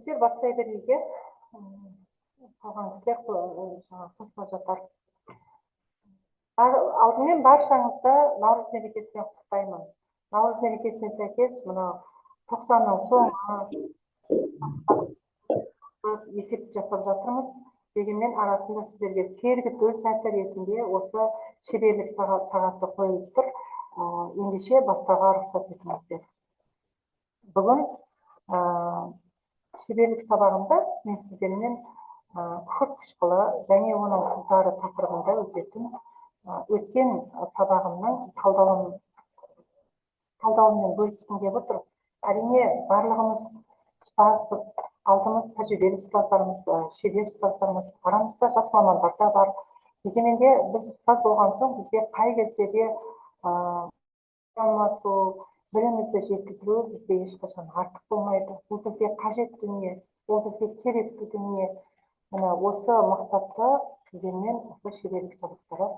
кісілер бастай беруге қалған кісілер қосыла жатар. Алдымен баршаңызды Наурыз мерекесімен құттықтаймын. Наурыз мерекесіне сәйкес мына 90-ның соңы есеп жасап жатырмыз. Дегенмен арасында сіздерге серігі төл сәті ретінде осы шеберлік сағаты қойылып тұр. Ендеше бастауға рұқсат етіңіздер. Бүгін шеберлік сабағында мен сіздермен күрт қышқылы және оның тұздары тақырыбында өткен сабағымның талдауымен бөліскім келіп отыр. Әрине барлығымыз ұстазбыз, алдымыз тәжірибелі ұстаздарымыз, шебер ұстаздарымыз, арамызда жас мамандар да бар. Дегенмен де біз ұстаз болған соң бізге қай кезде де алмасу, білімімізді жетілдіру бізге ешқашан артық болмайды. Бұл бізге қажет дүние, ол бізге керекті дүние. Мына осы мақсатта сіздермен осы шеберлік сабақтары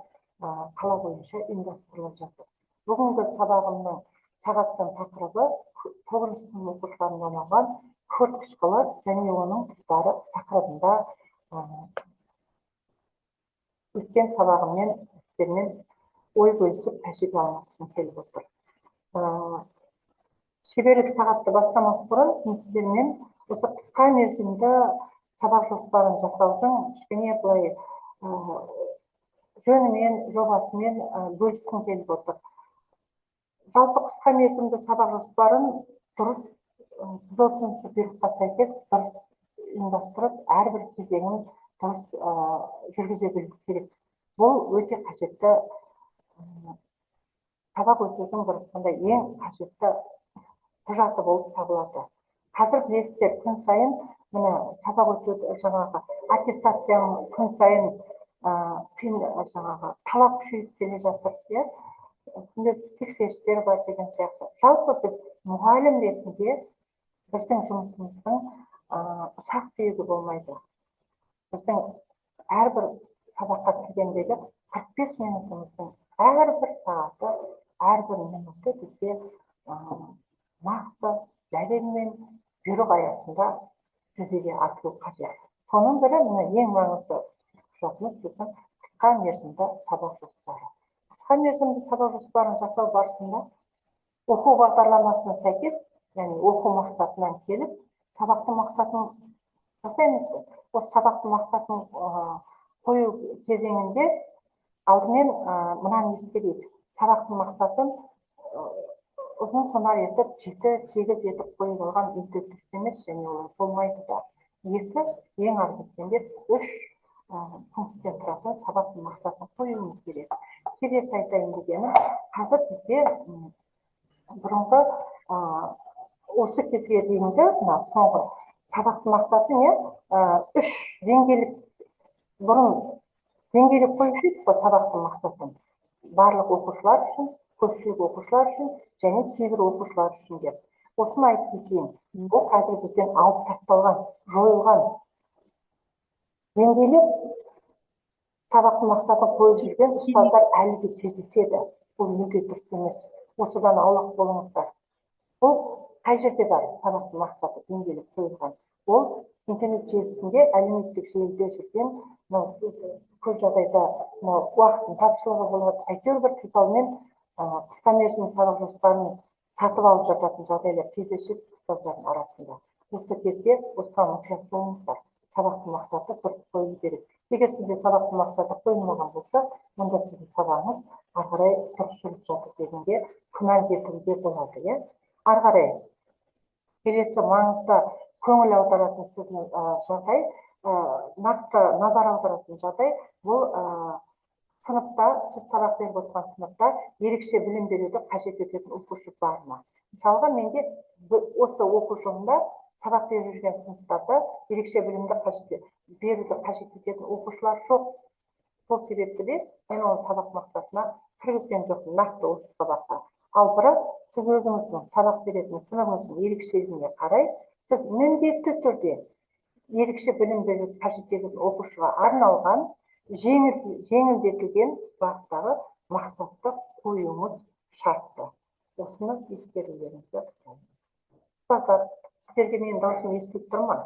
қала бойынша ұйымдастырылып жатыр. Бүгінгі сабағымның сағаттың тақырыбы 9 сынып оқушыларына арналған күрт қышқылы және оның тұздары тақырыбында өткен сабағыммен сіздермен ой бөлісіп тәжірибе алмасқым келіп отыр. Шеберлік сағатты бастамас бұрын сіздермен осы қысқа мерзімді сабақ жоспарын жасаудың кішкене былай жөнімен, жобасымен бөліскім келіп отыр. Жалпы қысқа мерзімді сабақ жоспарын дұрыс 130 бұйрыққа сәйкес дұрыс ұйымдастырып, әрбір кезеңін дұрыс жүргізе білу керек. Бұл өте қажетті сабақ өтудің бір ең қажетті құжаты болып табылады. Қазір білесіздер, күн сайын міне сабақ өтуді жаңағы аттестацияның күн сайын талап күшейіп келе жатыр. Күнделікті тексерістер бар деген сияқты. Жалпы біз мұғалім ретінде біздің жұмысымыздың ұсақ түйегі болмайды. Біздің әрбір сабаққа кіргендегі 45 минутымыздың әрбір сағаты, әрбір минуты бізге нақты дәлелмен бұйрық аясында жүзеге асыру қажет. Соның бірі ең маңызды құжатымыз біздің қысқа мерзімді сабақ жоспары. Қысқа мерзімді сабақ жоспарын жасау барысында оқу бағдарламасына сәйкес, яғни оқу мақсатынан келіп, сабақтың мақсатын жасаймыз. Осы сабақтың мақсатын қою кезеңінде алдымен мынаны ескерейік. Сабақтың мақсатын ұзын сонар етіп 7-8 етіп қойып алған өте дұрыс емес, және олай болмайды да. Ең аз дегенде 3 пункттен тұратын сабақтың мақсатын қоюымыз керек. Келесі айтайын дегенім, қазір бізде бұрынғы осы кезге дейінгі соңғы сабақтың мақсатын 3 деңгейлік бұрын деңгейлік қойушы едік қой сабақтың мақсатын. Барлық оқушылар үшін, көпшілік оқушылар үшін және кейбір оқушылар үшін деп. Осыны айтып өтейін. Бұл қазір бізден алып тасталған, жойылған. Деңгейлік сабақтың мақсатын қойып жүрген ұстаздар әлі де кездеседі. Бұл мүлде дұрыс емес. Осыдан аулақ болыңыздар. Бұл қай жерде бар сабақтың мақсаты деңгейлік қойылған? Ол интернет желісінде, әлеуметтік желіде жүрген, көп жағдайда уақыттың тапшылығы болады. Әйтеуір бір сылтаумен қысқа мерзімді сабақ жоспарын сатып алып жататын жағдайлар кездеседі ұстаздардың арасында. Осы кезде осыған мұқият болыңыздар. Сабақтың мақсаты дұрыс қойылу керек. Егер сізде сабақтың мақсаты қойылмаған болса, онда сіздің сабағыңыз ары қарай дұрыс жүріп жатыр дегенге күмән келтіруге болады. Ары қарай келесі маңызды көңіл аударатын сіздің жағдай, нақты назар аударатын жағдай, бұл сыныпта, сіз сабақ беріп отырған сыныпта ерекше білім беруді қажет ететін оқушы бар ма? Мысалға, менде осы оқу жылында сабақ беріп жүрген сыныптарда ерекше білімді беруді қажет ететін оқушылар жоқ. Сол себепті де мен оның сабақ мақсатына кіргізген жоқпын, нақты осы сабаққа. Ал бірақ сіз өзіңіздің сабақ беретін сыныбыңыздың ерекшелігіне қарай, сіз міндетті түрде ерекше білім беруді қажет ететін оқушыға арналған жеңілдетілген бағыттағы мақсатты қоюыңыз шартты. Осыны ескерулеріңізді сұраймын. Ұстаздар, сіздерге менің даусым естіліп тұр ма?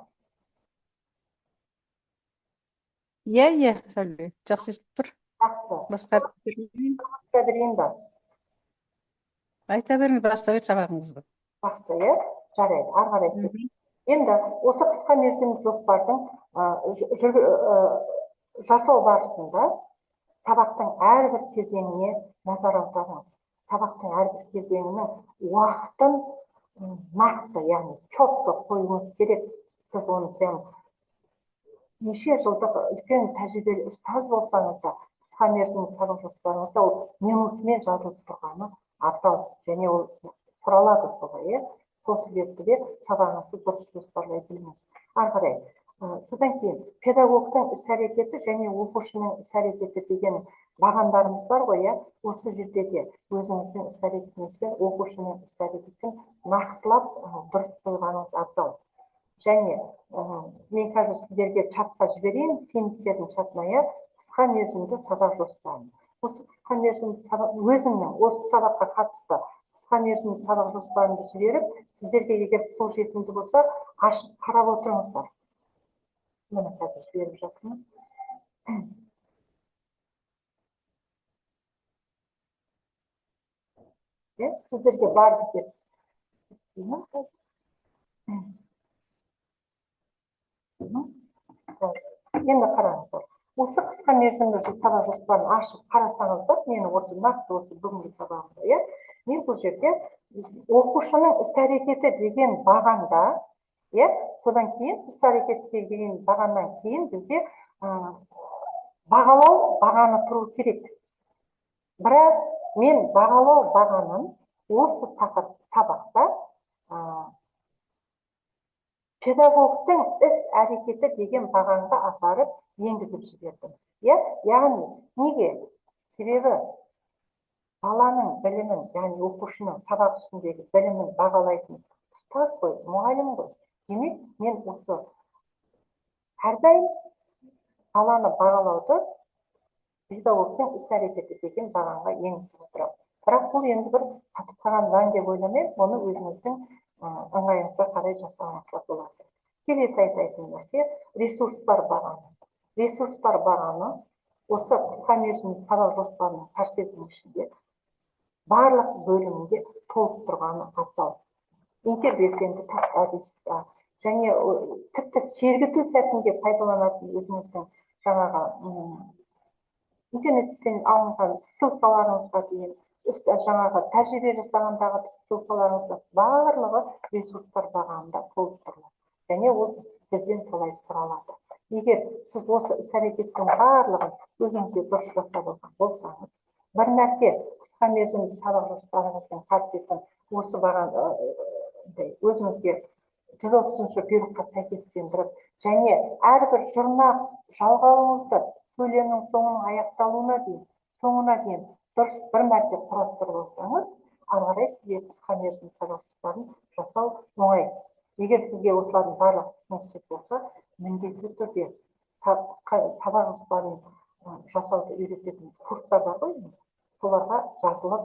Иә, Сәуле, жақсы естіп тұр. Жақсы. Басқа бермеймін. Қадірейін ба? Айта беріңіз, баста бер сабағыңызды. Жақсы, иә? Жарайды, ары қарай кетейік. Енді осы қысқа мерзімді жоспардың жасау барысында сабақтың әрбір кезеңіне назар аударыңыз. Сабақтың әрбір кезеңінің уақытын нақты, яғни четко қоюыңыз керек. Сіз оны прям неше жылдық үлкен тәжірибелі ұстаз болсаңыз да, қысқа мерзімді сабақ жоспарыңызда ол минутымен жазылып тұрғаны абзал, және ол құралады солай, иә. Сол себепті де сабағыңызды дұрыс жоспарлай біліңіз. Ары қарай, содан кейін педагогтың іс-әрекеті және оқушының іс-әрекеті деген бағандарымыз бар ғой, иә. Осы жерде де өзіңіздің іс-әрекетіңіз бен оқушының іс-әрекетін нақтылап дұрыс қойғаныңыз абзал. Және мен қазір сіздерге чатқа жіберейін, финиктердің чатына, иә, қысқа мерзімді сабақ жоспарын. Осы қысқа мерзімді сабақ, өзімнің осы сабаққа қатысты қысқа мерзімді сабақ жоспарымды жіберіп, сіздерге егер қолжетімді болса, ашып қарап отырыңыздар. Мені қазір жіберіп жатырмын. Сіздерге барды деп. Енді қараңыздар. Осы қысқа мерзімді сабақ жоспарын ашып қарасаңыздар, мені осы нақты осы бүгінгі сабағымда, иә, мен бұл жерде оқушының іс-әрекеті деген бағанда, иә, содан кейін іс-әрекеті деген бағаннан кейін бізде бағалау бағаны тұру керек. Бірақ мен бағалау бағанын осы сабақта педагогтың іс-әрекеті деген бағанға апарып енгізіп жібердім. Яғни, неге? Себебі баланың білімін, яғни оқушының сабақ үстіндегі білімін бағалайтын ұстаз ғой, мұғалім ғой. Демек, мен осы әрдайым баланы бағалауды педагогтың іс-әрекеті деген бағанға енгізіп отырамын. Бірақ бұл енді бір қатып қалған заң деп ойламаймын, оны өзіңіздің ыңғайыңызға қарай жасауыңызға болады. Келесі айтатын нәрсе ресурстар бағаны. Ресурстар бағаны осы қысқа мерзімді сабақ жоспарының көрсетуінің ішінде барлық бөлімінде толып тұрғаны абзал. Интербелсенді тақта дейсіз, және тіпті сергіту сәтінде пайдаланатын өзіңіздің жаңағы интернеттен алынған ссылкаларыңызға дейін, жаңағы тәжірибе жасағандағы ссылкаларыңызға барлығы ресурстар бағанында толып тұрады. Және ол сізден солай сұралады. Егер сіз осы іс-әрекеттің барлығын өзіңізге дұрыс жасап алған болсаңыз, бір нәрсе қысқа мерзімді сабақ жоспарыңыздың қасиетін осы баған өзіңізге 130-шы бұйрыққа сәйкестендіріп, және әрбір жұрнақ жалғауыңызды сөйлемнің соңына дейін дұрыс бір мәрте құрастырып алсаңыз, ары қарай сізге қысқа мерзімді сабақ жоспарын жасау оңай. Егер сізге осылардың барлығы түсініксіз болса, міндетті түрде сабақ жоспарын жасауды үйрететін курстар бар ғой, соларға жазылып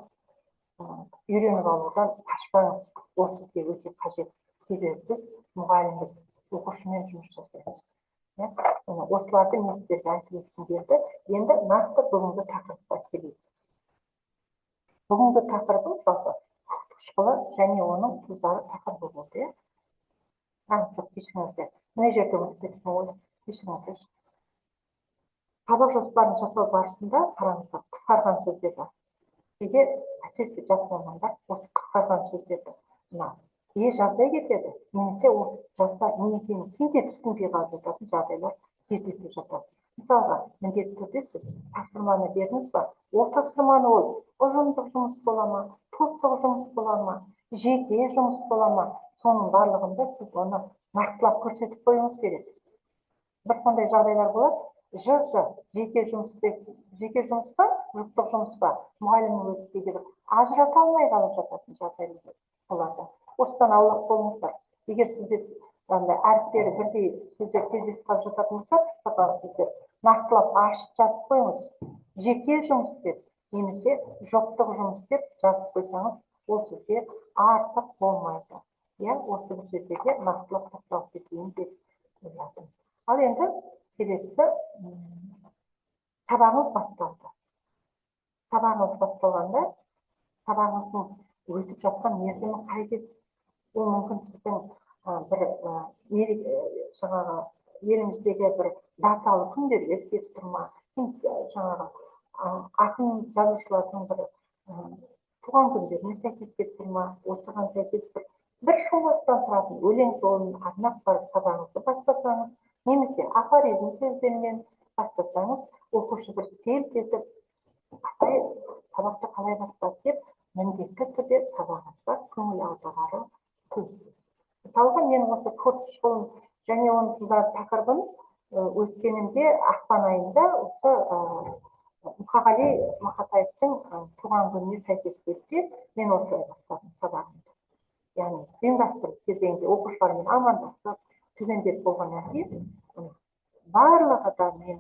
үйреніп алудан қашпаңыз. Ол сізге өте қажет. Себебі біз мұғалімбіз, оқушымен жұмыс жасаймыз. Осыларды мен сіздерге айтып өткім келді. Енді нақты бүгінгі тақырыпқа келейік. Бүгінгі тақырыбым жалпы қышқылы және оның тұздары тақырыбы болды. Жоқ, кешіріңіздер. Мына жерде ұмытып кеттім ғой. Кешіріңіздер. Сабақ жоспарын жасау барысында қараңыздар, қысқарған сөздер бар. Кейде әсіресе жас мамандар осы қысқарған сөздерді жаздай кетеді, немесе ол жазда не екенін кейде түсінбей қалып жататын жағдайлар кездесіп жатады. Мысалға, міндетті түрде сіз тапсырманы бердіңіз ба? Ол тапсырманы ол ұжымдық жұмыс бола ма, топтық жұмыс бола ма, жеке жұмыс бола ма? Соның барлығында сіз оны нақтылап көрсетіп қоюыңыз керек. Бір сондай жағдайлар болады. Жеке жұмыс па, жұптық жұмыс па, мұғалімнің өзі кейде ажырата алмай қалып жататын жағдайлар болады. Осыдан аулақ болыңыздар. Егер сізде әріптері бірдей сөздер кездесіп қалып жататын болса, нақтылап ашық жазып қойыңыз. Жеке жұмыс деп, немесе жұптық жұмыс деп жазып қойсаңыз, ол сізге артық болмайды. Осы бір жердегі нақтылап тоқталып кетейін деп ойладым. Ал енді келесі сабағыңыз басталды. Сабағыңыз басталғанда, сабағыңыздың өтіп жатқан мерзімі қай кез? Ол мүмкін сіздің бір жаңағы еліміздегі бір даталы күндер есте тұр ма? Жаңағы ақын жазушылардың бір туған күндеріне сәйкес келіп тұр ма? Осыған сәйкес бір шумақтан тұратын өлең жолын арнап барып сабағыңызды бастасаңыз, немесе афоризм сөздермен бастасаңыз, оқушы бір селт етіп, апай сабақты қалай бастады деп, міндетті түрде сабағыңызға көңіл аударары көзсіз. Мысалға, мен осы код школын және оның жылдар тақырыбын өткенімде ақпан айында осы Мұқағали Мақатаевтың туған күніне сәйкес келсе, мен осылай бастадым сабағымды. Яғни ұйымдастыру кезеңде оқушылармен амандасып, түгендеп болғаннан кейін, барлығы да мен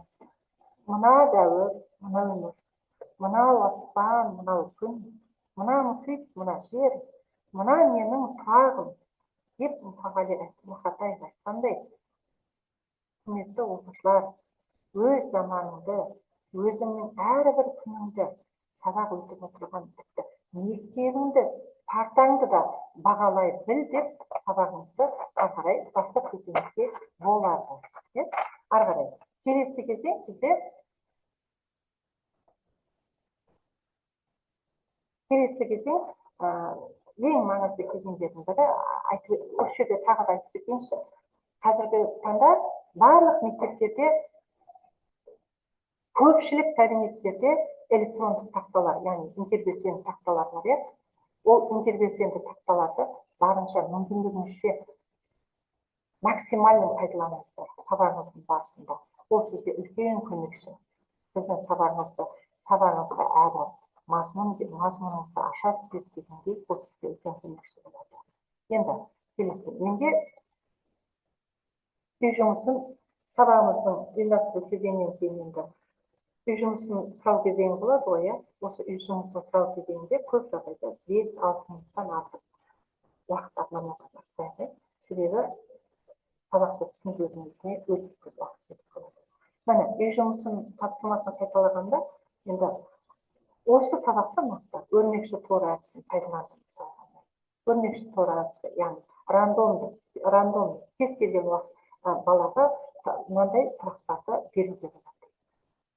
мына дәуір, мына өмір, мынау аспан, мынау күн, мына мұхит, мына жер, мына менің тағым деп Мұқағали Мақатаев айтқандай, құрметті оқушылар, өз заманыңды, өзіңнің әрбір күніңді, сабақ өтіп отырған тіпті мектебіңді, партаңды да бағалай біл деп сабағыңызды ары қарай бастап кетуіңізге болады. Ары қарай. Келесі кезең бізде ең маңызды кезеңдердің бірі, осы жерде тағы да айтып кетейінші. Қазіргі таңда барлық мектептерде, көпшілік кабинеттерде электрондық тақталар, яғни интербелсенді тақталар бар. Ол интербелсенді тақталарды барынша мүмкіндігіңізше максимально пайдаланыңыздар сабағыңыздың барысында. Ол сізге үлкен көмекші. Сіздің сабағыңызға әрі мазмұныңызды аша түседі дегенде, ол сізге үлкен көмекші болады. Енді келесі, менде үй жұмысын сабағымыздың ұйымдастыру кезеңінен кейін енді үй жұмысын сұрау кезеңі болады ғой, осы үй жұмысын сұрау кезеңінде көп жағдайда 5-6 минуттан артық уақыт арнамауға тырысамын. Себебі сабақты түсіндіруіне өте көп уақыт кетіп қалады. Міне, үй жұмысын тапсырмасын қайталағанда, енді осы сабақта нақты өрмекші тор әдісін пайдаландым. Өрмекші тор әдісі, яғни рандомды кез келген уақыт балаға мынандай сұрақтарды беруге болады.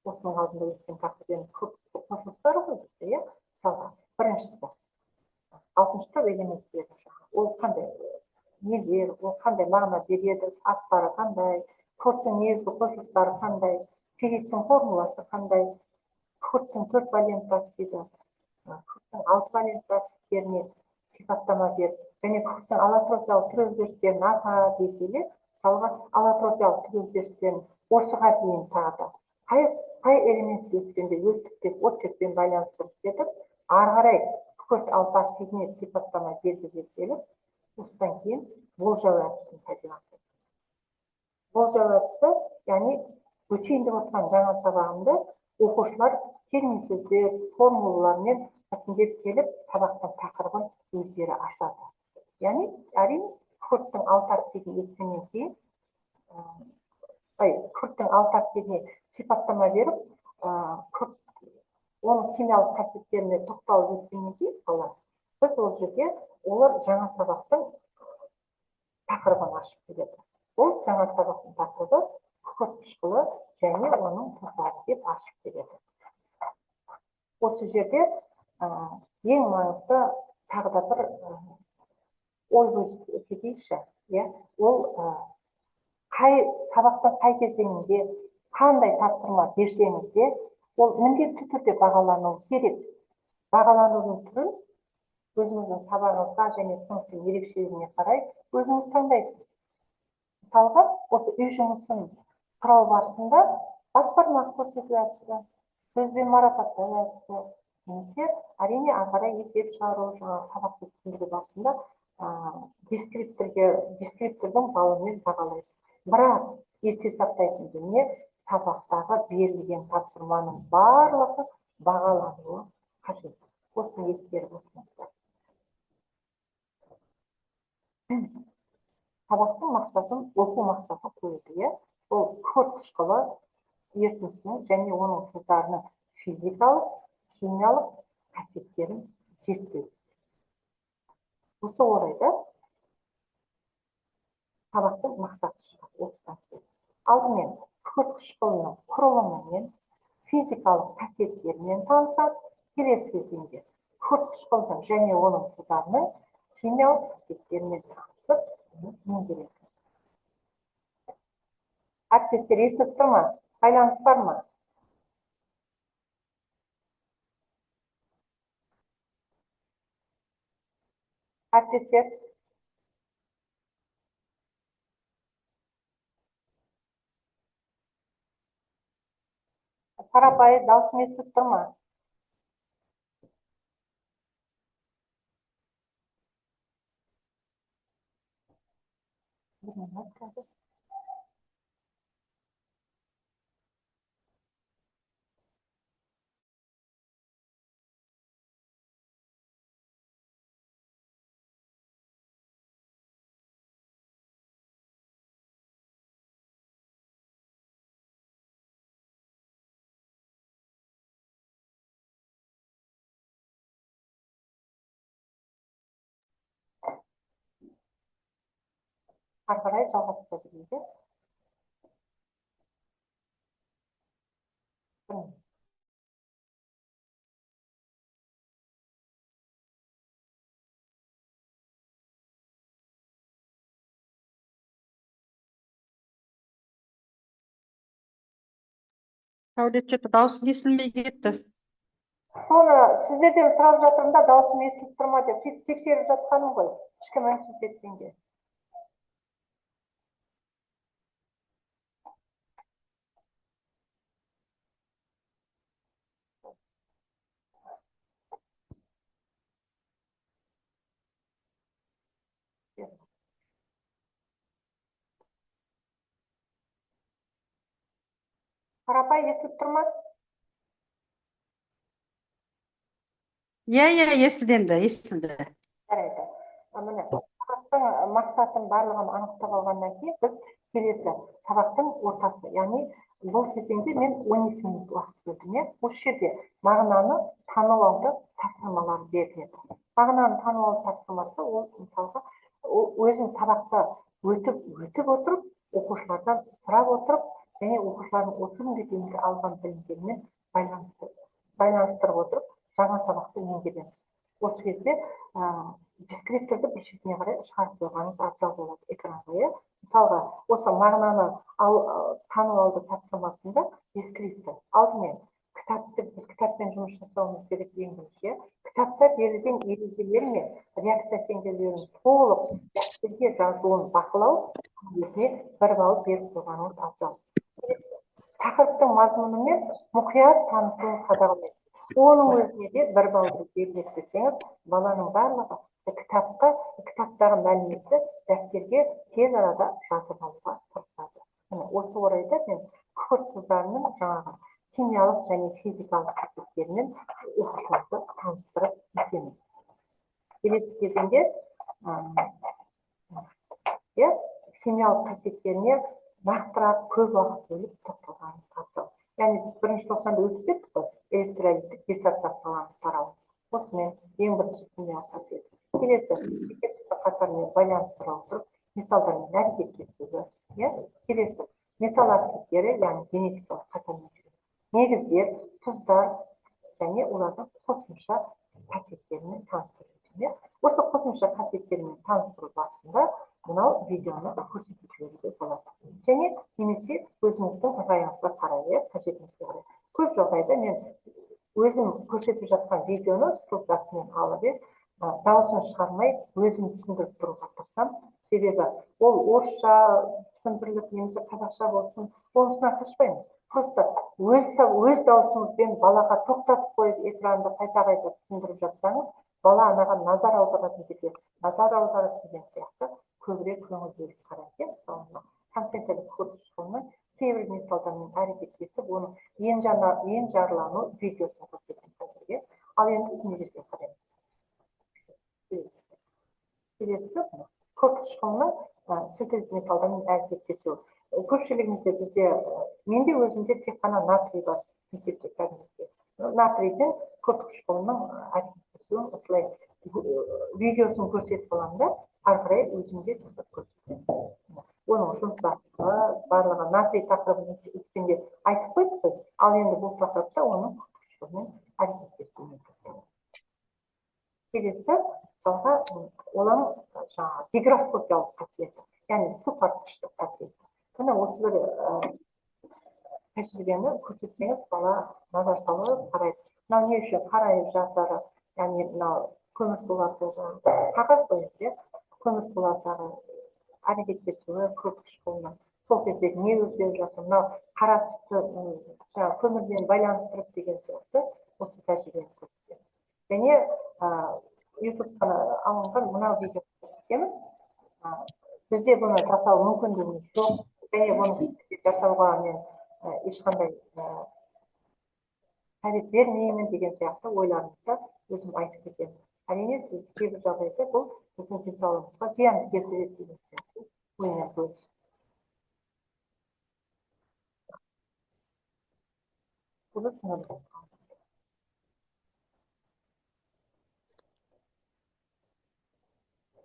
Осының алдында өткен тақырыппен көп қосылыстар ғой бізде, мысалға, біріншісі 6-шы элементтері, ол қандай нелер, ол қандай мағына береді, аттары қандай, кодтың негізгі қосылыстары қандай, ферриттің формуласы қандай, кодтың 4 валентті оксиді, кодтың 6 валентті оксидтеріне сипаттама беріп, және кодтың аллотропиялық түр өзгерістерін атап белгілеп, мысалға аллотропиялық түр өзгерістерін осыға дейін тағы қай элементті өткенде өттік оттекпен байланыстырып кетіп, ары қарай код 6 оксидіне сипаттама бергізіп келіп, осыдан кейін болжау әдісін пайдаланды. Болжау әдісі, яғни өтейін деп отырған жаңа сабағымды оқушылар термин сөздер, формулалармен біртіндеп келіп, сабақтың тақырыбын өздері ашады. Яғни, әрине, кодтың 6 оксидін өткеннен кейін, кодтың 6 оксидіне сипаттама беріп, оның химиялық қасиеттеріне тоқталып өткеннен кейін, біз ол жерде олар жаңа сабақтың тақырыбын ашып береді. Ол жаңа сабақтың тақырыбы код қышқылы және оның топтары деп ашып береді. Осы жерде ең маңызды тағы да бір ой бөлісіп кетейікші. Ол сабақтың қай кезеңінде қандай тапсырма берсеңіз де, ол міндетті түрде бағалануы керек. Бағаланудың түрін өзіңіздің сабағыңызға және сыныптың ерекшелігіне қарай өзіңіз таңдайсыз. Мысалға, осы үй жұмысын сұрау барысында бас бармақ көрсету әдісі, сөзбен марапаттау әдісі, немесе әрине ары қарай есеп шығару, сабақты түсіндіру барысында дескриптордың балымен бағалайсыз. Бірақ есте сақтайтын дүние, сабақтағы берілген тапсырманың барлығы бағалануы қажет. Осыны ескеріп отырыңыздар. Сабақтың мақсатын, оқу мақсатын қойды. Ол код қышқылы ерітіндісінің және оның тұздарының физикалық, химиялық қасиеттерін зерттеу. Осы орайда сабақтың мақсаты шығады осыдан кейін. Алдымен күкірт қышқылының құрылымы мен физикалық қасиеттерімен танысады. Келесі кезеңде күкірт қышқылдың және оның тұздарының химиялық қасиеттерімен танысып, меңгереді. Әріптестер, естіліп тұр ма? Байланыс бар ма? Әріптестер, Қарапай, даусым естіліп тұр ма? Ары қарай жалғастыра берейік. Сәулет, что-то дауысың естілмей кетті. Соны сіздерден сұрап жатырмын да, даусым естіліп тұр ма деп, сөйтіп тексеріп жатқаным ғой, ешкім үнсіз кеткенге. Қарапай, естіліп тұр ма? Иә, естілді енді, естілді. Жарайды. Міне, сабақтың мақсатын барлығын анықтап алғаннан кейін біз келесі сабақтың ортасы, яғни бұл кезеңде мен 12 минут уақыт бөлдім. Осы жерде мағынаны танып алды тапсырмалар беріледі. Мағынаны танып алу тапсырмасы ол мысалға өзім сабақта өтіп отырып, оқушылардан сұрап отырып, және оқушылардың осы күнге дейінгі алған білімдерімен байланыстырып отырып, жаңа сабақты меңгереміз. Осы кезде дискрипторды бір шетіне қарай шығарып қойғаныңыз абзал болады экранға. Мысалға, осы мағынаны танып алды тапсырмасында дискриптор алдымен біз кітаппен жұмыс жасауымыз керек ең бірінші. Кітапта берілген ережелер мен реакция теңдеулерін толық дәптерге жазуын бақылау, өзіне бір балл беріп қойғаныңыз абзал. Тақырыптың мазмұнымен мұқият танысуын қадағалайсыз. Оның өзіне де бір балды беріледі десеңіз, баланың барлығы кітаптағы мәліметті дәптерге тез арада жазып алуға тырысады. Осы орайда мен күкірт тұздарының жаңағы химиялық және физикалық қасиеттерімен оқушыларды таныстырып өтемін. Келесі кезеңде химиялық қасиеттеріне нақтырақ көп уақыт бөліп тоқталғанымыз абзал. Яғни біз бірінші тоқсанда өтіп кеттік қой, электролиттік диссоциацияланып тарау. Осымен ең бірінші химиялық қасиет. Келесі қатармен байланыстыра отырып, металдармен әрекеттесуі. Келесі металл оксидтері, яғни генетикалық қатармен жүреді. Негіздер, тұздар және олардың қосымша қасиеттерімен таныстыру. Осы қосымша қасиеттерімен таныстыру барысында мынау видеоны көрсетіп жіберуге болады. Және немесе өзіңіздің ыңғайыңызға қарай, қажетіңізге қарай. Көп жағдайда мен өзім көрсетіп жатқан видеоны ссылкасымен алып, дауысын шығармай өзім түсіндіріп тұруға тырысам. Себебі ол орысша түсіндіріліп, немесе қазақша болсын, онысынан қашпаймын. Просто өз даусыңызбен балаға тоқтатып қойып экранды қайта-қайта түсіндіріп жатсаңыз, бала анаған назар аударатын жерге назар аударып деген сияқты көбірек көңіл бөліп қарайды. Мысалы, концентрик күкірт қышқылының кейбір металдармен әрекеттесіп, оның ең жарылану видеосын көрсеткен қазірге. Ал енді негізге қараймыз. Келесі күкірт қышқылының синтетикалық металдармен әрекеттесу. көпшілігімізде бізде менде өзімде тек қана натрий бар мектепте кәдімгідей. Натрийдің күрт қышқылының әрекеттесуін осылай видеосын көрсетіп аламын да, ары қарай өзімде жасап көрсетемін. Оның жұмыс ақылы барлығы натрий тақырыбын өткенде айтып қойдық қой, ал енді бұл тақырыпта оның күрт қышқылымен әрекеттесуін көрсетемін. Келесі мысалға оның жаңағы гигроскопиялық қасиеті, яғни су тартқыштық қасиеті. Міне осы бір тәжірибені көрсетсеңіз, бала назар салып қарайды. Мынау не үшін қарайып жатыр, яғни мынау көмірсулардағы қағаз қойып, көмірсулардағы әрекеттесуі күрт қышқылының сол кездегі не өзгеріп жатыр, мынау қара түсті көмірмен байланыстырып деген сияқты осы тәжірибені көрсетеді. Және ютубтан алынған мынау видео көрсетемін. Бізде бұны жасау мүмкіндігіміз жоқ, және бұны жасауға мен ешқандай совет бермеймін деген сияқты ойларымызды өзім айтып кетемін. Әрине, кейбір жағдайда бұл біздің денсаулығымызға зиян келтіреді деген сияқты оймен бөлісіп. Бұны түсініп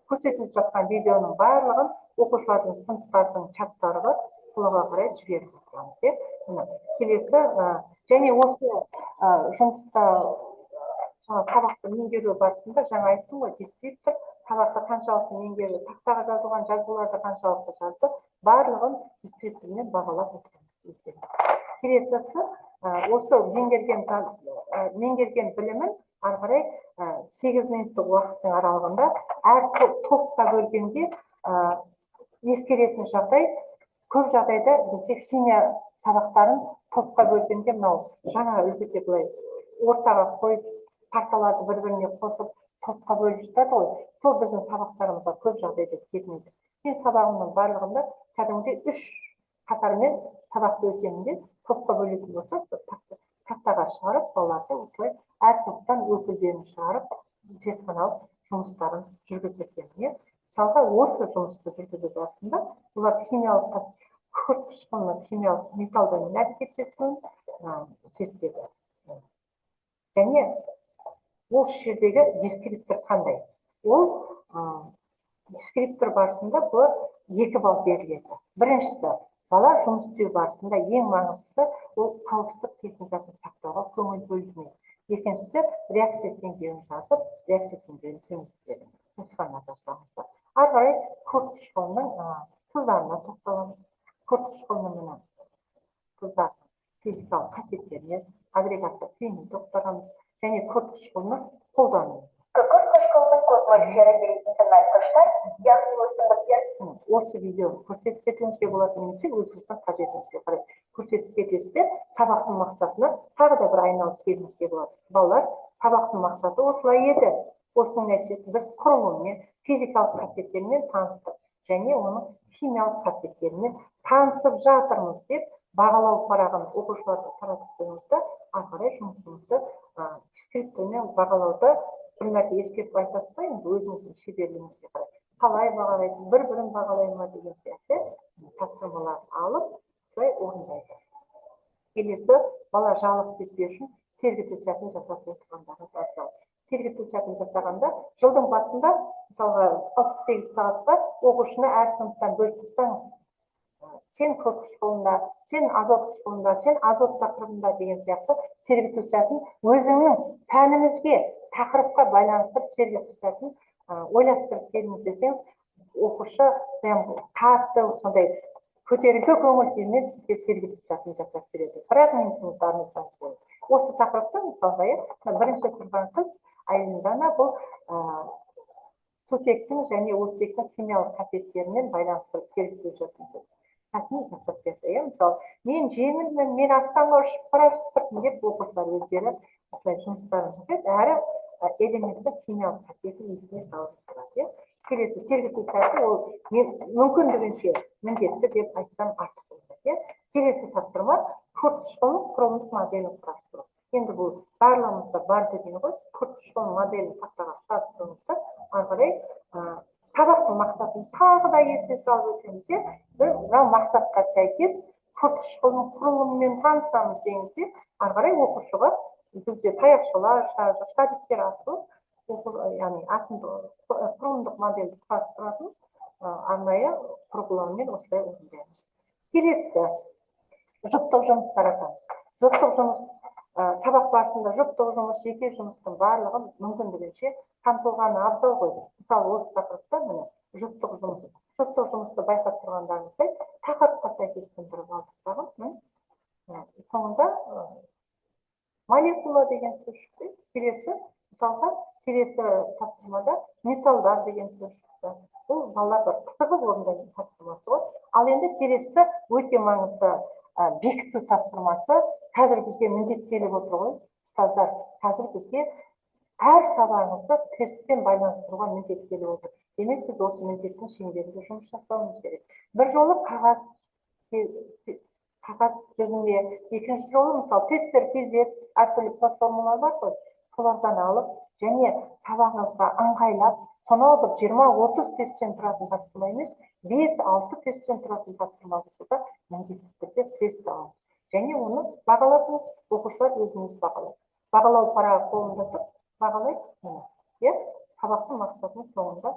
көрсетіліп жатқан видеоның барлығын оқушылардың сыныптардың чаттары бар, соларға қарай жіберіп отырамыз. Келесі, және осы жұмыста сабақты меңгеру барысында жаңа айттым ғой, дескриптор сабақты қаншалықты меңгерді, тақтаға жазылған жазбаларды қаншалықты жазды, барлығын дескриптормен бағалап отырамыз. Келесісі, осы меңгерген білімін ары қарай 8 минуттық уақыттың аралығында әр топқа бөлгенде ескеретін жағдай, көп жағдайда бізде химия сабақтарын топқа бөлгенде мынау жаңа үлгіде былай ортаға қойып, парталарды бір-біріне қосып топқа бөліп жатады ғой. Сол біздің сабақтарымызға көп жағдайда келмейді. Мен сабағымның барлығында кәдімгідей 3 қатармен сабақты өтемінде топқа бөлетін болса, тақтаға шығарып, балаларды осылай әр топтан өкілдерін шығарып, зертханалық жұмыстарын жүргізген. Мысалға, осы жұмысты жүргізу барысында олар химиялық күрт қышқылының химиялық металдармен әрекеттесуін зерттеді. Және осы жердегі дескриптор қандай? Ол дескриптор барысында бұл 2 балл беріледі. Біріншісі, бала жұмыс істеу барысында ең маңыздысы ол қауіпсіздік техникасын сақтауға көңіл бөлмейді. Екіншісі, реакция деңгейін жазып, реакция деңгейін төмендетеді. Осыған назар салыңыздар. Ары қарай күрт қышқылының тұздарына тоқталамыз. Күрт қышқылының тұздардың физикалық қасиеттеріне, агрегаттық күйіне тоқталамыз. Және күрт қышқылының қолдануы. Күрт қышқылының көп мөлшері беретін тыңайтқыштар, яғни өсімдіктер. Осы видео көрсетіп кетуіңізге болады, немесе өзіңіздің қажетіңізге қарай көрсетіп кетесіздер. Сабақтың мақсатына тағы да бір айналып келуіңізге болады. Балалар, сабақтың мақсаты осылай еді. Осының нәтижесінде біз құрылыммен, физикалық қасиеттерімен таныстық, және оның химиялық қасиеттерімен танысып жатырмыз деп бағалау парағын оқушыларға таратып қойыңызда, ары қарай жұмысымызды дескриптормен бағалауды бір мәрте ескертіп айтасыз ба, енді өзіңіздің шеберлігіңізге қарай қалай бағалайды, бір-бірін бағалай ма деген сияқты тапсырмаларды алып, солай орындайды. Келесі, бала жалығып кетпеу үшін сергіту сәтін жасап отырғандары бар. Сергіту сәтін жасағанда, жылдың басында, мысалға 68 сағатқа оқушыны әр сыныптан бөліп тастаңыз. Сен күрт қышқылында, сен азот қышқылында, сен азот тақырыбында деген сияқты сергіту сәтін өзіңнің пәніңізге, тақырыпқа байланыстырып сергіту сәтін ойластырып келіңіз десеңіз, оқушы қатты сондай көтеріңкі көңіл күймен сізге сергіту сәтін жасап береді. Бірақ минутыңыздарыңыздан болады. Осы тақырыпта мысалға бірінші тұрған қыз Айдана бұл сутектің және оттектің химиялық қасиеттерімен байланыстырып сергіту сәтін жасап берді. Мысалы, мен жеңілмін, мен аспанға ұшып бара жатырмын деп оқушылар өздері жұмыстарын жасайды, әрі элементтің химиялық қасиетін есіне салып тұрады. Келесі сергіту сәті ол мүмкіндігінше міндетті деп айтсам артық болады. Келесі тапсырма күрт қышқылының құрылымдық моделін құрастыру. Енді бұл барлығымызда бар деген ғой, күрт қышқылының моделін тақтаға шығарып ары қарай сабақтың мақсатын тағы да есіне салып өтеміз. Біз мынау мақсатқа сәйкес күртішқылдың құрылымымен танысамыз деңізде, ары қарай оқушыға бізде таяқшалар, шариктер арқылы яғни құрылымдық модельді құрастыратын арнайы құрылғылармен осылай орындаймыз. Келесі жұптық жұмыстар атамыз. Жұптық жұмыс сабақ барысында жұптық жұмыс, жеке жұмыстың барлығын мүмкіндігінше қамтылғаны абзал ғой. Мысалы, осы тақырыпта міне жұптық жұмыс. Жұптық жұмысты байқап тұрғандарыңыздай тақырыпқа сәйкестендіріп алдық дағы. Соңында молекула деген сөз шықты. Мысалға, келесі тапсырмада металдар деген сөз шықты. Бұл балалар бір пысығып орындайтын тапсырмасы ғой. Ал енді келесі өте маңызды бекіту тапсырмасы қазір бізге міндеттеліп отыр ғой. Ұстаздар, қазір бізге әр сабағыңызды тестпен байланыстыруға міндеттеліп отыр. Демек, біз осы міндеттің шеңберінде жұмыс жасауымыз керек. Bir жолы қағаз жүзінде, екінші жолы мысалы тесттер, кезет, әртүрлі платформалар бар ғой, солардан алып және сабағыңызға ыңғайлап, сонау бір 20-30 тесттен тұратын тапсырма емес, 5-6 тесттен тұратын тапсырма болса, міндетті түрде тест алыңыз. Және оны бағалатыңыз, оқушылар өзіңіз бағалайды. Бағалау парағы қолында тұр, бағалайды. Сабақтың мақсатының соңында,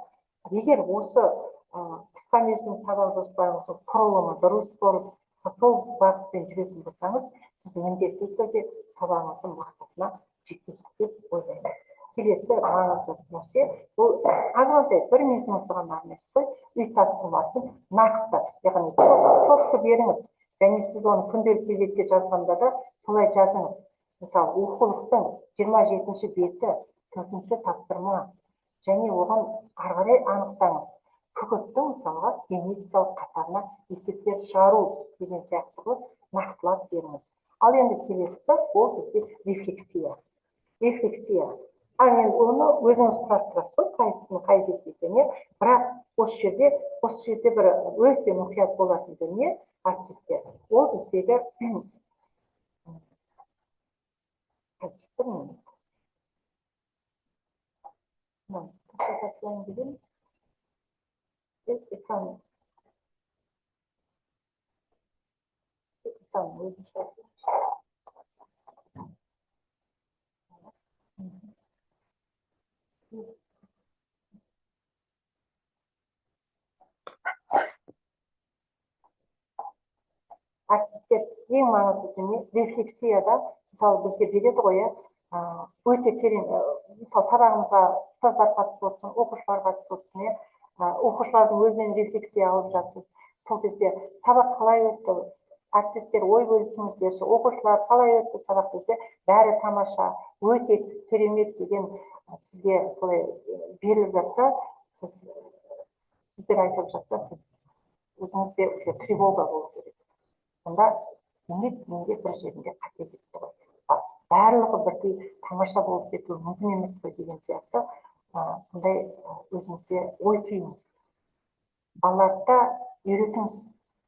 егер осы қысқа мерзімді сабақ жоспарыңыздың құрылымы дұрыс болып, сол бағытпен жүретін болсаңыз, сіз міндетті түрде сабағыңыздың мақсатына жетесіз деп ойлаймын. Келесі маңызды нәрсе, бұл азғантай бір минут отырған арнайы қой, үй тапсырмасын нақты, яғни чотты беріңіз. Және сіз оны күнделік кезекте жазғанда да солай жазыңыз. Мысалы, оқулықтың 27-ші беті, 4-ші тапсырма, және оған ары қарай анықтаңыз. Күкірттің мысалға генетикалық қатарына есептер шығару деген сияқты нақтылап беріңіз. Ал енді келесі ол бізде рефлексия. Енді оны өзіңіз құрастырасыз ғой, қайсысын қай кезде екеніне. Бірақ осы жерде бір өте мұқият болатын дүние әріптестер. Ол біздегі әріптестер, ең маңызды дүние рефлексияда, мысалы бізге береді ғой, өте терең, мысалы сабағымызға ұстаздар қатысып отырсын, оқушылар қатысып отырсын, оқушылардың өзінен рефлексия алып жатсыз. Сол кезде сабақ қалай өтті, әріптестер ой бөлісіңіздерші, оқушылар қалай өтті сабақ десе, бәрі тамаша, өте керемет деген сізге солай беріліп жатса, сіздер айтып жатса, сіз өзіңізде уже тревога болу керек. Сонда менде бір жерінде қате кетті ғой. Барлығы бірдей тамаша болып кетуі мүмкін емес қой деген сияқты сондай өзіңізде ой түйіңіз. Балаларды үйретіңіз.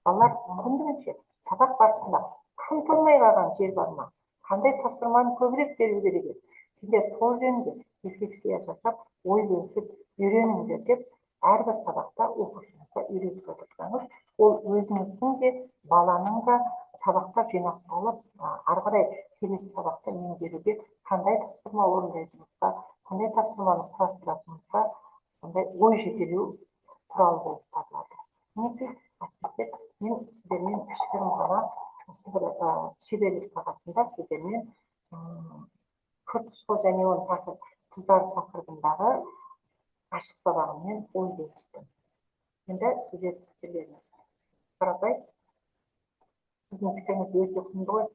Балалар мүмкіндігінше сабақ барысында қамтылмай қалған жер бар ма? Қандай тапсырманы көбірек беру керек еді? Сіздер сол жөнінде рефлексия жасап, ой бөлісіп үйреніңдер деп әрбір сабақта оқушыңызға үйретіп отырсаңыз, ол өзіңіздің де баланың да сабақта жинақталып, ары қарай келесі сабақта меңгеруге қандай тапсырма орындайтыныңызға, қандай тапсырманы құрастыратыныңызға сондай ой жетелеу құралы болып табылады. Мінекей, әріптестер, мен сіздермен кішігірім ғана осы бір шеберлік сағатында сіздермен күртішқыл және оның қыздар тақырыбындағы ашық сабағымен ой бөлістім. Енді сіздер пікірлеріңіз. Қарапай, сіздің пікіріңіз өте құнды ғой.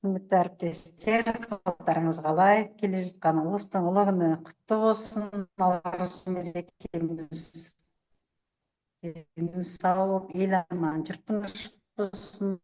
Үмітті әріптестер, қалдарыңыз қалай? Келе жатқан ұлыстың ұлы күні құтты болсын, наурыз мерекеміз сау болып, ел аман, жұртымыз болсын.